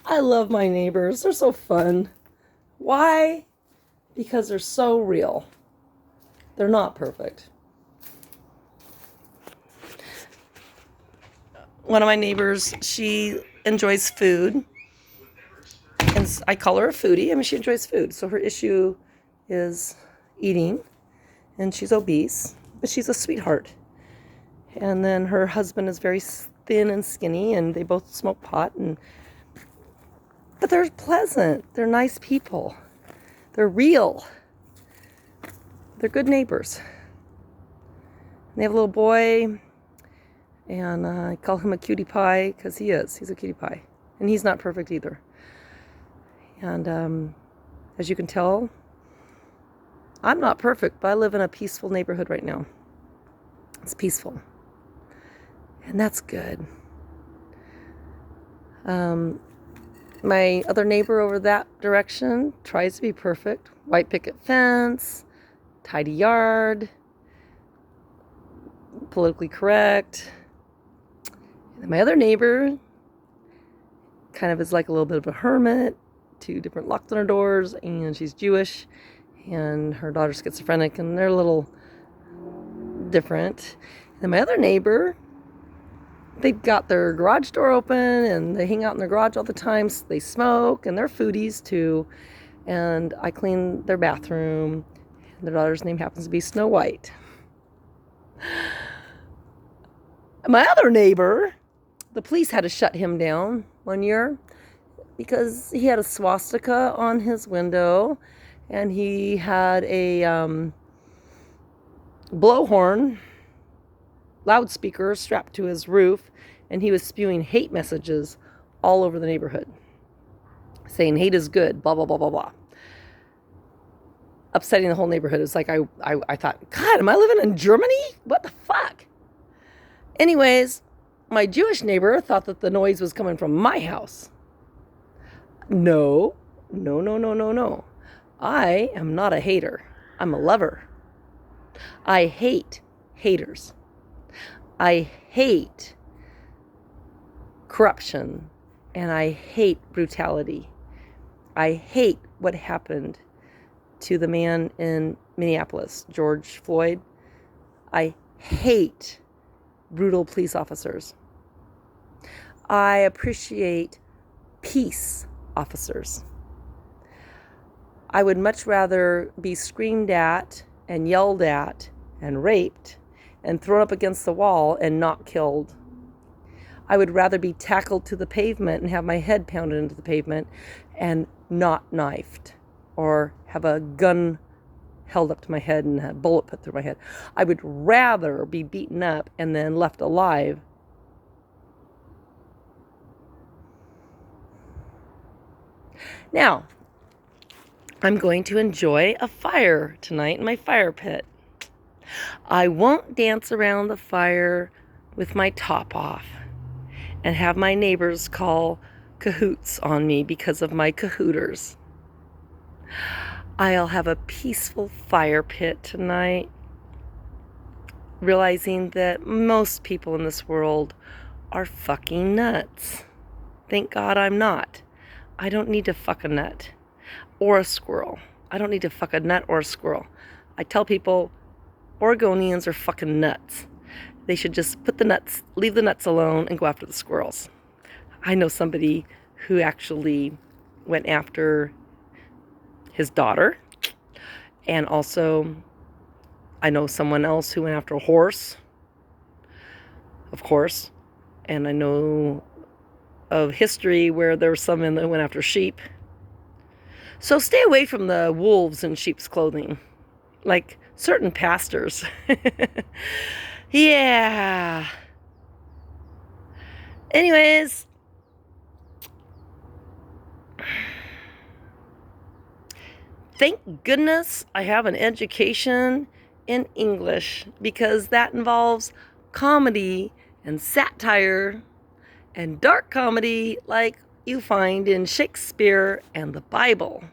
I love my neighbors. They're so fun. Why? Because they're so real. They're not perfect. One of my neighbors, she enjoys food. And I call her a foodie. I mean, she enjoys food. So her issue is eating. And she's obese. But she's a sweetheart. And then her husband is very thin and skinny. And they both smoke pot. But they're pleasant. They're nice people. They're real. They're good neighbors. And they have a little boy. And I call him a cutie pie because he is. He's a cutie pie. And he's not perfect either. And as you can tell, I'm not perfect, but I live in a peaceful neighborhood right now. It's peaceful. And that's good. My other neighbor over that direction tries to be perfect. White picket fence, tidy yard, politically correct. And my other neighbor kind of is like a little bit of a hermit, 2 different locks on her doors, and she's Jewish, and her daughter's schizophrenic, and they're a little different. And my other neighbor, they've got their garage door open, and they hang out in their garage all the time. So they smoke, and they're foodies too. And I clean their bathroom. And their daughter's name happens to be Snow White. My other neighbor, the police had to shut him down one year because he had a swastika on his window, and he had a blowhorn loudspeaker strapped to his roof, and he was spewing hate messages all over the neighborhood, saying hate is good, blah, blah, blah, blah, blah. Upsetting the whole neighborhood. It's like I thought, God, am I living in Germany? What the fuck? Anyways, my Jewish neighbor thought that the noise was coming from my house. No. I am not a hater. I'm a lover. I hate haters. I hate corruption, and I hate brutality. I hate what happened to the man in Minneapolis, George Floyd. I hate brutal police officers. I appreciate peace officers. I would much rather be screamed at and yelled at and raped and thrown up against the wall and not killed. I would rather be tackled to the pavement and have my head pounded into the pavement and not knifed, or have a gun held up to my head and a bullet put through my head. I would rather be beaten up and then left alive Now, I'm going to enjoy a fire tonight in my fire pit. I won't dance around the fire with my top off and have my neighbors call cahoots on me because of my cahooters. I'll have a peaceful fire pit tonight, realizing that most people in this world are fucking nuts. Thank God I'm not. I don't need to fuck a nut or a squirrel. I don't need to fuck a nut or a squirrel. I tell people Oregonians are fucking nuts. They should just put the nuts, leave the nuts alone and go after the squirrels. I know somebody who actually went after his daughter, and also I know someone else who went after a horse, of course, and I know of history where there were some men that went after sheep. So stay away from the wolves in sheep's clothing, like certain pastors. Yeah. Anyways, thank goodness I have an education in English, because that involves comedy and satire and dark comedy like you find in Shakespeare and the Bible.